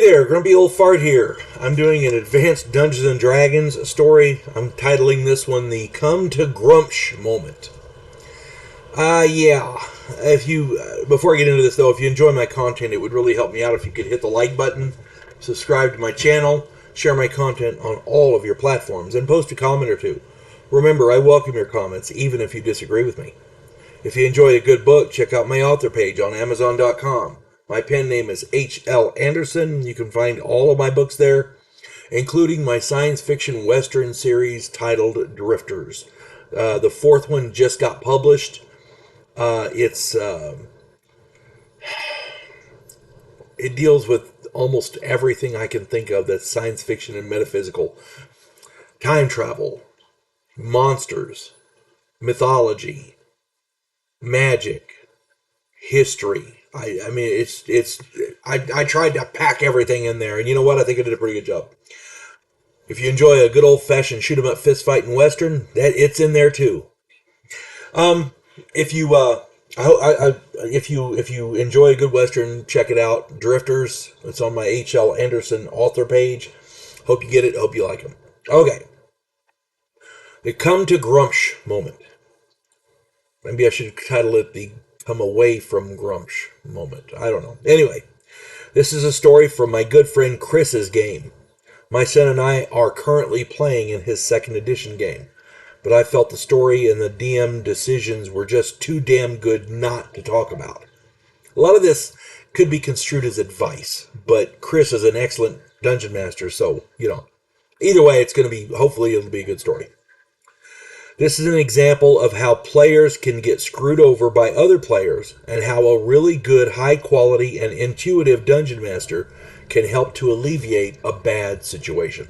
there, Grumpy Old Fart here. I'm doing an advanced Dungeons and Dragons story. I'm titling this one the Come to Gruumsh moment. Yeah. If you, before I get into this though, if you enjoy my content, it would really help me out if you could hit the like button, subscribe to my channel, share my content on all of your platforms, and post a comment or two. Remember, I welcome your comments, even if you disagree with me. If you enjoy a good book, check out my author page on Amazon.com. My pen name is H.L. Anderson. You can find all of my books there, including my science fiction western series titled Drifters. The fourth one just got published. It deals with almost everything I can think of that's science fiction and metaphysical. Time travel, monsters, mythology, magic, history. I tried to pack everything in there, and you know what? I think I did a pretty good job. If you enjoy a good old-fashioned shoot-'em-up fist-fighting western, that it's in there too. If you enjoy a good western, check it out. Drifters. It's on my H.L. Anderson author page. Hope you get it. Hope you like them. Okay. The Come to Gruumsh moment. Maybe I should title it the Come Away from Gruumsh moment. I don't know. Anyway, this is a story from my good friend Chris's game. My son and I are currently playing in his second edition game, but I felt the story and the DM decisions were just too damn good not to talk about. A lot of this could be construed as advice, but Chris is an excellent dungeon master, so, either way, hopefully it'll be a good story. This is an example of how players can get screwed over by other players and how a really good, high-quality, and intuitive dungeon master can help to alleviate a bad situation.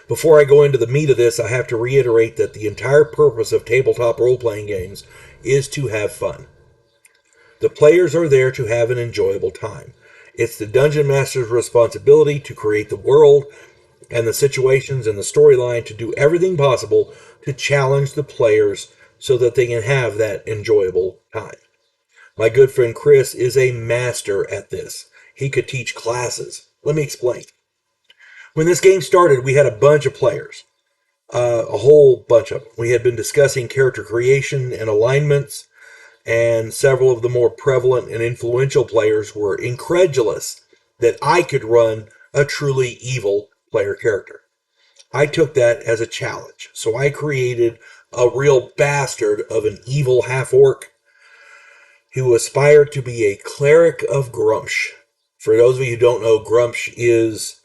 Before I go into the meat of this, I have to reiterate that the entire purpose of tabletop role-playing games is to have fun. The players are there to have an enjoyable time. It's the dungeon master's responsibility to create the world and the situations and the storyline to do everything possible to challenge the players so that they can have that enjoyable time. My good friend Chris is a master at this. He could teach classes. Let me explain. When this game started, we had a bunch of players. A whole bunch of them. We had been discussing character creation and alignments, and several of the more prevalent and influential players were incredulous that I could run a truly evil player character. I took that as a challenge, so I created a real bastard of an evil half-orc who aspired to be a cleric of Gruumsh. For those of you who don't know, Gruumsh is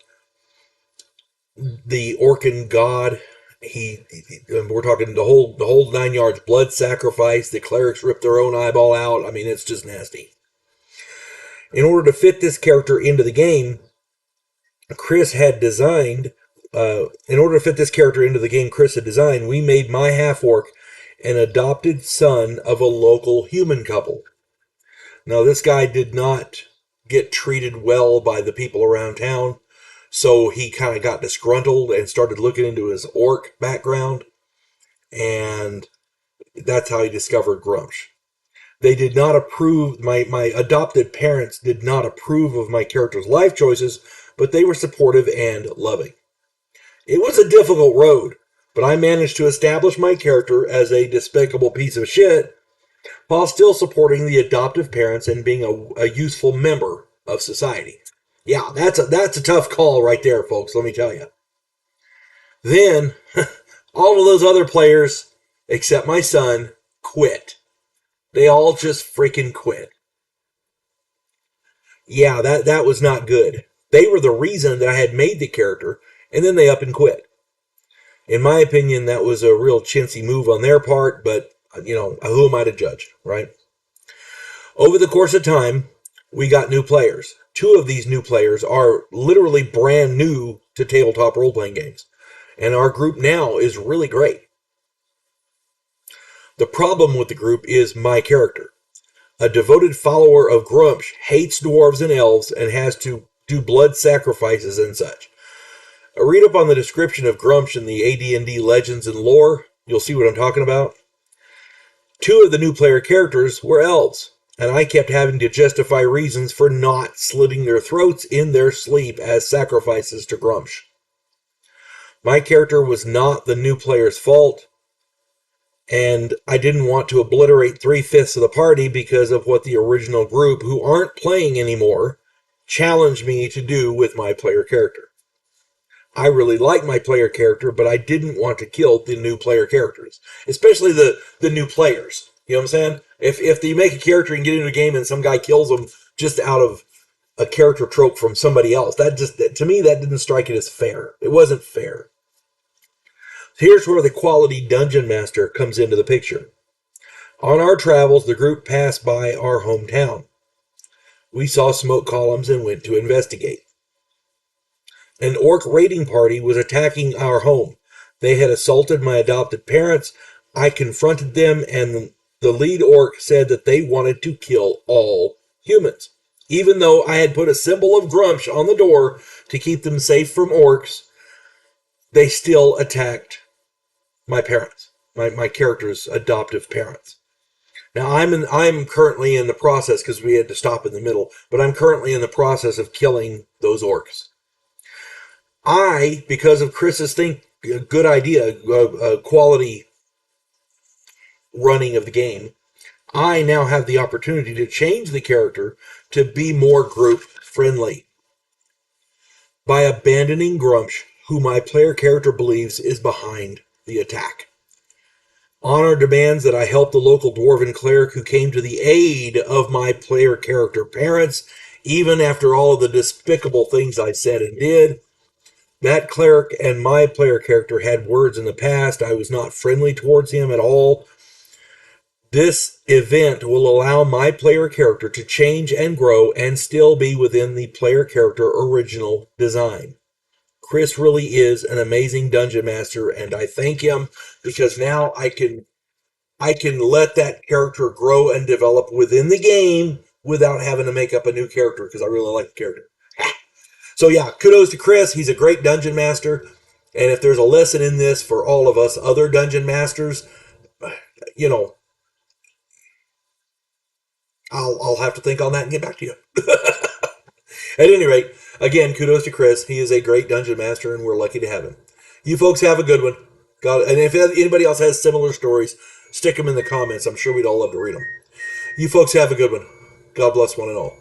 the Orcan god. We're talking the whole 9 yards, blood sacrifice. The clerics rip their own eyeball out. I mean, it's just nasty. In order to fit this character into the game, Chris had designed, we made my half-orc an adopted son of a local human couple. Now, this guy did not get treated well by the people around town, so he kind of got disgruntled and started looking into his orc background, and that's how he discovered Gruumsh. They did not approve, my adopted parents did not approve of my character's life choices, but they were supportive and loving. It was a difficult road, but I managed to establish my character as a despicable piece of shit while still supporting the adoptive parents and being a useful member of society. Yeah, that's a tough call right there, folks, let me tell you. Then, all of those other players, except my son, quit. They all just freaking quit. Yeah, that was not good. They were the reason that I had made the character, and then they up and quit. In my opinion, that was a real chintzy move on their part, but, who am I to judge, right? Over the course of time, we got new players. 2 of these new players are literally brand new to tabletop role-playing games, and our group now is really great. The problem with the group is my character. A devoted follower of Gruumsh hates dwarves and elves and has to do blood sacrifices and such. Read up on the description of Gruumsh in the AD&D Legends and Lore. You'll see what I'm talking about. 2 of the new player characters were elves, and I kept having to justify reasons for not slitting their throats in their sleep as sacrifices to Gruumsh. My character was not the new player's fault, and I didn't want to obliterate 3/5 of the party because of what the original group, who aren't playing anymore, challenged me to do with my player character. I really like my player character, but I didn't want to kill the new player characters, especially the new players. You know what I'm saying? If you make a character and get into a game and some guy kills them just out of a character trope from somebody else, to me, that didn't strike it as fair. It wasn't fair. Here's where the quality dungeon master comes into the picture. On our travels, the group passed by our hometown. We saw smoke columns and went to investigate. An orc raiding party was attacking our home. They had assaulted my adopted parents. I confronted them, and the lead orc said that they wanted to kill all humans. Even though I had put a symbol of Gruumsh on the door to keep them safe from orcs, they still attacked my parents, my character's adoptive parents. Now, I'm currently in the process, because we had to stop in the middle, but I'm currently in the process of killing those orcs. Because of Chris's good idea, quality running of the game, I now have the opportunity to change the character to be more group friendly by abandoning Gruumsh, who my player character believes is behind the attack. Honor demands that I help the local dwarven cleric who came to the aid of my player character parents, even after all of the despicable things I said and did. That cleric and my player character had words in the past. I was not friendly towards him at all. This event will allow my player character to change and grow and still be within the player character original design. Chris really is an amazing dungeon master, and I thank him because now I can let that character grow and develop within the game without having to make up a new character, because I really like the character. So yeah, kudos to Chris. He's a great dungeon master. And if there's a lesson in this for all of us other dungeon masters, I'll have to think on that and get back to you. At any rate, again, kudos to Chris. He is a great dungeon master, and we're lucky to have him. You folks have a good one. And if anybody else has similar stories, stick them in the comments. I'm sure we'd all love to read them. You folks have a good one. God bless one and all.